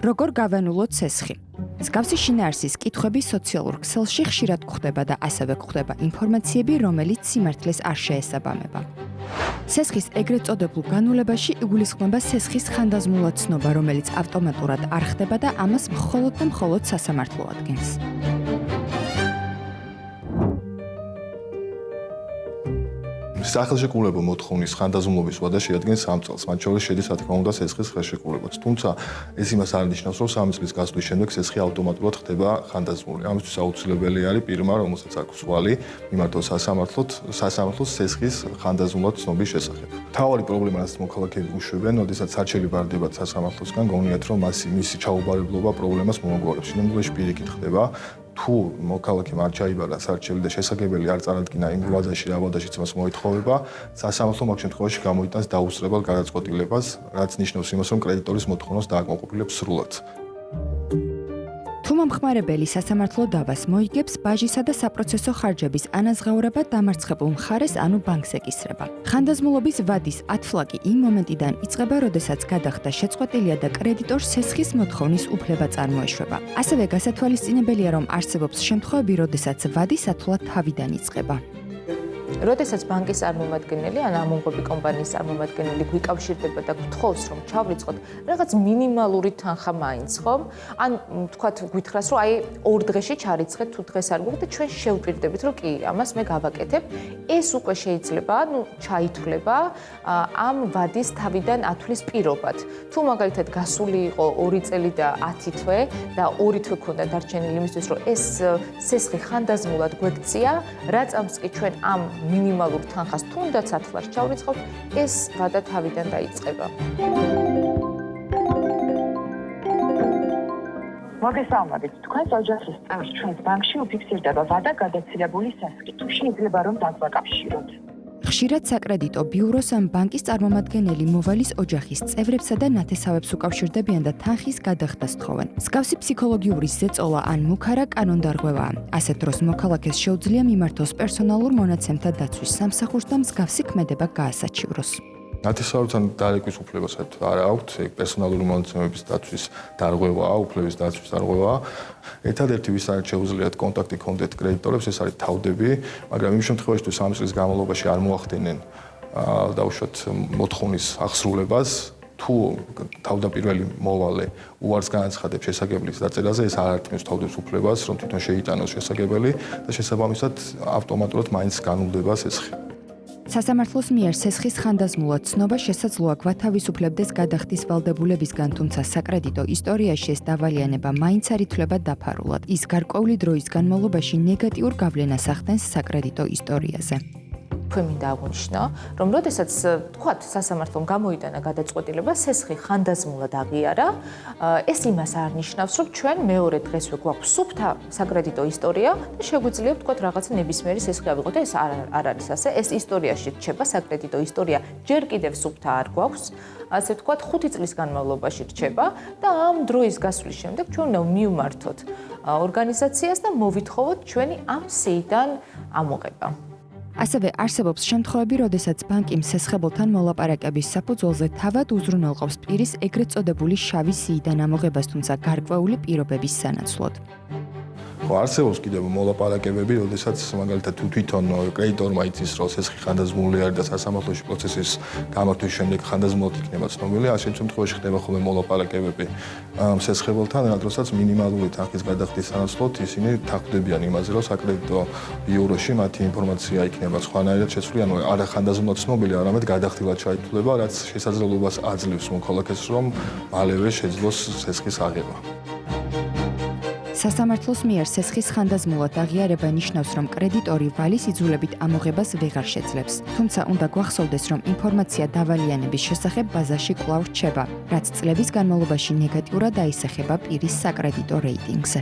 როგორ გავანულოთ ცესხი? მსგავსი შინაარსის კითხვები სოციალურ ქსელში ხშირად გვხვდება და ასევე გვხვდება ინფორმაციები, რომელიც სიმართლეს არ შეესაბამება. ცესხის ეგრეთ წოდებულ განულებაში იგულისხმება ცესხის ხანდაზმულად ცნობა, რომელიც ავტომატურად არ ხდება და ამას მხოლოდ და მხოლოდ სასამართლო ადგენს. სახელშეკრულებო მოთხოვნის ხანდაზმულობის ვადა შეადგენს 3 წელს, მათ შორის შედის რა თქმა უნდა ცესხის ხელშეკრულებაც. თუმცა ეს იმას არ ნიშნავს, რომ 3 წლის გასვლის შემდეგ ცესხი ავტომატურად ხდება ხანდაზმული. ამისთვის აუცილებელი არის პირმა, რომელსაც აქვს ხვალი, მიმართოს სასამართლოს ცესხის ხანდაზმულად ცნობის შესახებ. მთავარი პრობლემა, რაც მოქალაქეები უშვებენ, როდესაც არჩევი ბარდებათ სასამართლოსგან, გონიათ, რომ მისი ჩაუბარებლობა პრობლემას მოაგვარებს. სინამდვილეში პირიქით ხდება. თუ მოქალაქემ არ ჩაიბარა სარჩელი და შესაძლებელი არ წარადგინა იმ ვადაში რა ვადაშიც მას მოითხოვება, სასამართლო მაგ შემთხვევაში გამოიტანს დაუსწრებელ გადაწყვეტილებას, რაც ნიშნავს იმას, რომ კრედიტორის მოთხოვნას დააკმაყოფილებს სრულად. თუ მომხმარებელი სასამართლო დავას მოიგებს, ბაჟისა და საპროცესო ხარჯების ანაზღაურება დამარცხებულ მხარეს, ანუ ბანკს ეკისრება. ხანდაზმულობის ვადის ათფლაკი იმ მომენტიდან იწყება, როდესაც გადახდა შეწყვეტილია და კრედიტორს ცესხის მოთხოვნის უფლება წარმოეშვება. ასევე გასათვალისწინებელია, რომ არსებობს შემთხვევები, როდესაც ვადი სათვლად თავიდან იწყება. როდესაც ბანკის წარმომადგენელი ან ამომღები კომპანიის წარმომადგენელი გვიკავშირდება და გთხოვს, რომ ჩავრიცხოთ რაღაც მინიმალური თანხა მაინც, ხომ? ან თქვათ გითხრას, რომ აი 2 დღეში ჩარიცხეთ, თუ დღეს არ გუხდეთ, ჩვენ შევპირდებით, რომ კი, ამას მე გავაკეთებ. ეს უკვე შეიძლება, ჩაითვლება ამ ვადის თავიდან ათვლის პირობად. თუ მაგალითად გასული იყო 2 წელი და 10 თვე და 2 თვე ქონდა დარჩენილი იმისთვის, რომ ეს ცესხი ხანდაზმულად გვექცია, რა წამს კი ჩვენ ამ მინიმალურ თანხას თუნდაც ათვლას ჩავრიცხავთ, ეს ვადა თავიდან დაიწყება. მოგესალმებით. თქვენს ოჯახის წევრს ჩვენს ბანკში უფიქსირდება ვადა გადაცილებული ცესხი. თუ შეიძლება რომ დაგვაკავშიროთ. ხშირად საკრედიტო ბიუროს ან ბანკის წარმომადგენელი მოვალის ოჯახის წევრებსა და ნათესავებს უკავშირდებიან და თანხის გადახდას თხოვენ. მსგავსი ფსიქოლოგიური ზეწოლა ან მუქარა კანონდარღვევაა. ასეთ დროს მოქალაქეს შეუძლია მიმართოს პერსონალურ მონაცემთა დაცვის სამსახურს და მსგავსი ქმედება გაასაჩივროს. ნათესავებთან დარეკვის უფლება საერთოდ არ აქვთ, ეგ პერსონალური მონაცემების დაცვის დარღვევაა, უფლების დაცვის დარღვევაა. ერთადერთი ვისაც შეუძლიათ კონტაქტი ჰქონდეთ კრედიტორებს, ეს არის თავდები, მაგრამ იმ შემთხვევაში თუ 3 წლის განმავლობაში არ მოახდენენ დაუშვათ მოთხოვნის აღსრულებას, თუ თავდაპირველი მოვალე უარს განაცხადებს შესაძლებლობის დაწერაზე, ეს არ არტყმევს თავდებს უფლებას, რომ თვითონ შეიტანოს შესაძლებელი და შესაბამისად ავტომატურად მაინც განულდება ცესხი. სასამართლოს მიერ ცესხის ხანდაზმულად ცნობა შესაძლოა გვათავისუფლებდეს გადახდის ვალდებულებისგან, თუმცა საკრედიტო ისტორიაში ეს დავალიანება მაინც არ ითვლება დაფარულად. ის გარკვეული დროის განმავლობაში ნეგატიურ გავლენას ახდენს საკრედიტო ისტორიაზე. თქვენ მინდა აღვნიშნო, რომ როდესაც თქვათ სასამართლომ გამოიტანა გადაწყვეტილება, ცესხი ხანდაზმულად აღიარა, ეს იმას არ ნიშნავს, რომ ჩვენ მეორე დღესვე გვაქვს სუფთა საკრედიტო ისტორია და შეგვიძლია თქვათ რაღაცა ნებისმიერი ცესხი ავიღოთ. ეს არ არის ასე. ეს ისტორიაში რჩება, საკრედიტო ისტორია ჯერ კიდევ სუფთა არ გვაქვს. ასე ვთქვათ, 5 წლის განმავლობაში რჩება და ამ დროის გასვლის შემდეგ ჩვენ უნდა მივმართოთ ორგანიზაციას და მოვითხოვოთ ჩვენი ამ სეიდან ამოღება. ასევე არსებობს შემთხვევები, როდესაც ბანკი მსესხებელთან მოლაპარაკების საფუძველზე თავად უზრუნველყოფს პირის ეგრეთ წოდებული შავი სიიდან ამოღებას, თუმცა გარკვეული პირობების სანაცვლოდ. ხო, არსებობს კიდევ მოლაპარაკებები, როდესაც მაგალითად თუ თვითონ კრედიტორმა იცის, რომ ცესხი ხანდაზმული არის და სასამართლოში პროცესის გამართვის შემდეგ ხანდაზმულად იქნება ცნობილი, ამ შემთხვევაში ხდება ხოლმე მოლაპარაკებები მსესხებელთან, რადგანაც მინიმალური თანხის გადახდის სანაცვლოდ ისინი თანხმდებიან იმაზე, რომ საკრედიტო ბიუროში მათი ინფორმაცია იქნება სხვანაირად შეცვლილი, ანუ არა ხანდაზმულად ცნობილი, არამედ გადახდილად ჩაითვლება, რაც შესაძლებლობას აძლევს მოქალაქეს, რომ მალევე შეძლოს ცესხის აღება. სასამართლოს მიერ ცესხის ხანდაზმულად აღიარება ნიშნავს, რომ კრედიტორი ვალის იძულებით ამოღებას ვეღარ შეძლებს. თუმცა უნდა გვახსოვდეს, რომ ინფორმაცია დავალიანების შესახებ ბაზაში კვლავ რჩება, რაც წლების განმავლობაში ნეგატიურად აისახება პირის საკრედიტო რეიტინგზე.